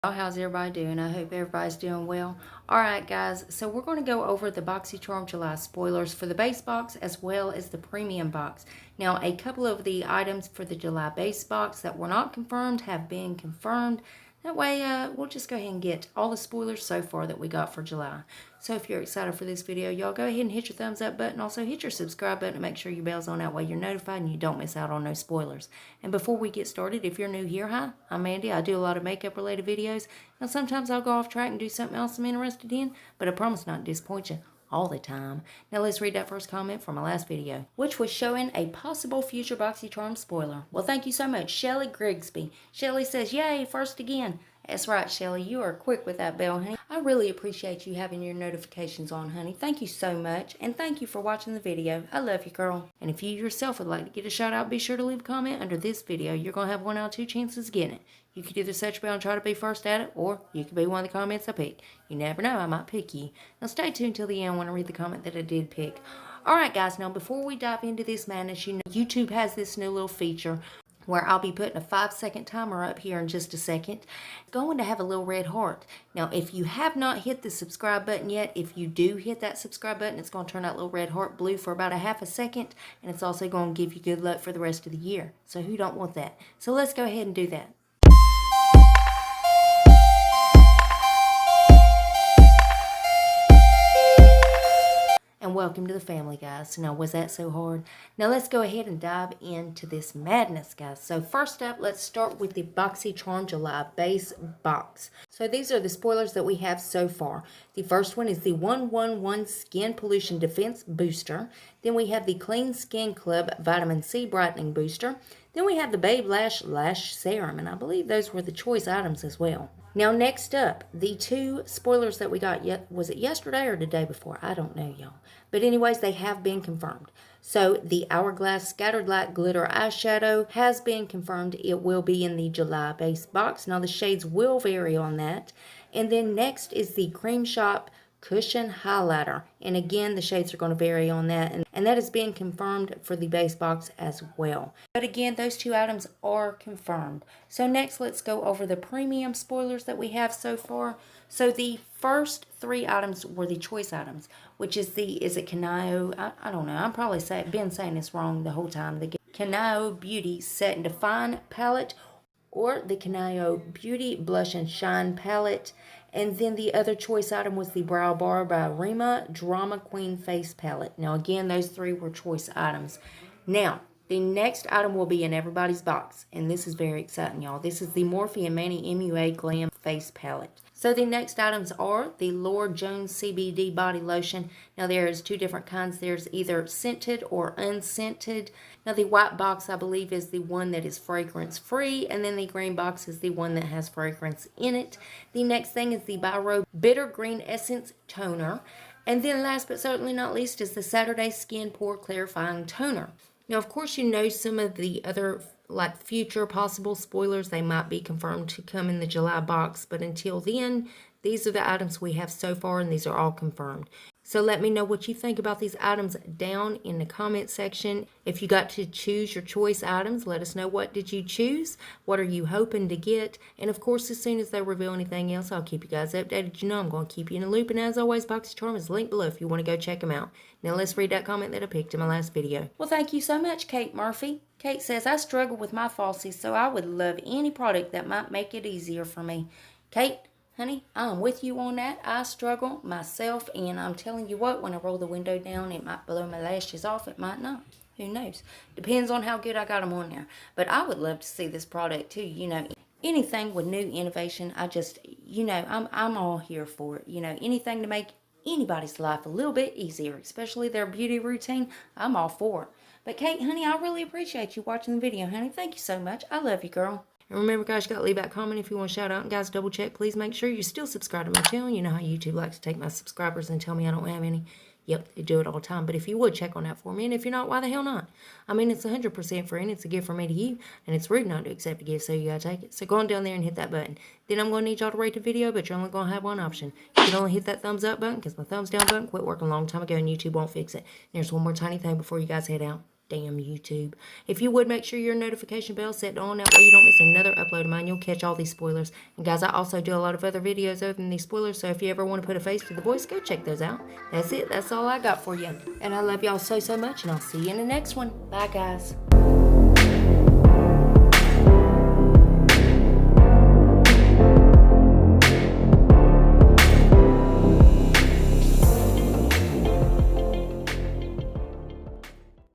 How's everybody doing? I hope everybody's doing well. Alright guys, so we're going to go over the BoxyCharm July spoilers for the base box as well as the premium box. Now, a couple of the items for the July base box that were not confirmed have been confirmed. That way, we'll just go ahead and get all the spoilers so far that we got for July. So if you're excited for this video, y'all go ahead and hit your thumbs up button. Also, hit your subscribe button to make sure your bell's on. That way you're notified and you don't miss out on no spoilers. And before we get started, if you're new here, hi, I'm Mandy. I do a lot of makeup-related videos. Now, sometimes I'll go off track and do something else I'm interested in, but I promise not to disappoint you all the time. Now let's read that first comment from my last video, which was showing a possible future BoxyCharm spoiler. Well, thank you so much, Shelly Grigsby. Shelly says, yay, first again. That's right, Shelly. You are quick with that bell, honey. I really appreciate you having your notifications on, honey. Thank you so much, and thank you for watching the video. I love you, girl. And if you yourself would like to get a shout out, be sure to leave a comment under this video. You're going to have 1 out of 2 chances of getting it. You could either search bell and try to be first at it, or you could be one of the comments I pick. You never know, I might pick you. Now stay tuned till the end when I read the comment that I did pick. Alright guys, now before we dive into this madness, you know YouTube has this new little feature where I'll be putting a 5-second timer up here in just a second. It's going to have a little red heart. Now, if you have not hit the subscribe button yet, if you do hit that subscribe button, it's going to turn that little red heart blue for about a half a second, and it's also going to give you good luck for the rest of the year. So who don't want that? So let's go ahead and do that. And welcome to the family, guys. Now, was that so hard? Now, let's go ahead and dive into this madness, guys. So, first up, let's start with the BoxyCharm July base box. So, these are the spoilers that we have so far. The first one is the 111 Skin Pollution Defense Booster. Then we have the Clean Skin Club Vitamin C Brightening Booster. Then we have the Babe Lash Serum, and I believe those were the choice items as well. Now, next up, the 2 spoilers that we got, was it yesterday or the day before? I don't know, y'all. But anyways, they have been confirmed. So, the Hourglass Scattered Light Glitter Eyeshadow has been confirmed. It will be in the July base box. Now, the shades will vary on that. And then next is the Cream Shop Cushion Highlighter. And again, the shades are going to vary on that. And that has been confirmed for the base box as well. But again, those 2 items are confirmed. So next, let's go over the premium spoilers that we have so far. So the first 3 items were the choice items, which is it Kanao? I don't know. I'm probably been saying this wrong the whole time. The Kanao Beauty Set and Define Palette, or the Kanao Beauty Blush and Shine Palette. And then the other choice item was the Brow Bar by Rima Drama Queen Face Palette. Now, again, those 3 were choice items. Now, the next item will be in everybody's box, and this is very exciting, y'all. This is the Morphe and Manny MUA Glam Face Palette. So the next items are the Lord Jones CBD Body Lotion. Now there is 2 different kinds. There's either scented or unscented. Now the white box, I believe, is the one that is fragrance free, and then the green box is the one that has fragrance in it. The next thing is the Biro Bitter Green Essence Toner. And then last but certainly not least is the Saturday Skin Pore Clarifying Toner. Now, of course, you know some of the other future possible spoilers. They might be confirmed to come in the July box, but until then, these are the items we have so far, and these are all confirmed. So let me know what you think about these items down in the comment section. If you got to choose your choice items, let us know, what did you choose? What are you hoping to get? And of course, as soon as they reveal anything else, I'll keep you guys updated. You know I'm going to keep you in the loop. And as always, BoxyCharm is linked below if you want to go check them out. Now let's read that comment that I picked in my last video. Well, thank you so much, Kate Murphy. Kate says, I struggle with my falsies, so I would love any product that might make it easier for me. Kate, honey, I'm with you on that. I struggle myself, and I'm telling you what, when I roll the window down, it might blow my lashes off. It might not. Who knows? Depends on how good I got them on there. But I would love to see this product, too. You know, anything with new innovation, I just, you know, I'm all here for it. You know, anything to make anybody's life a little bit easier, especially their beauty routine, I'm all for it. But Kate, honey, I really appreciate you watching the video, honey. Thank you so much. I love you, girl. And remember, guys, you got to leave that comment if you want to shout out. And guys, double check. Please make sure you're still subscribed to my channel. You know how YouTube likes to take my subscribers and tell me I don't have any. Yep, they do it all the time. But if you would, check on that for me. And if you're not, why the hell not? I mean, it's 100% free, and it's a gift from me to you. And it's rude not to accept a gift, so you got to take it. So go on down there and hit that button. Then I'm going to need y'all to rate the video, but you're only going to have one option. You can only hit that thumbs up button, because my thumbs down button quit working a long time ago, and YouTube won't fix it. And there's one more tiny thing before you guys head out. Damn YouTube. If you would, make sure your notification bell set on. That way you don't miss another upload of mine. You'll catch all these spoilers. And guys, I also do a lot of other videos other than these spoilers. So if you ever want to put a face to the voice, go check those out. That's it. That's all I got for you. And I love y'all so, so much. And I'll see you in the next one. Bye, guys.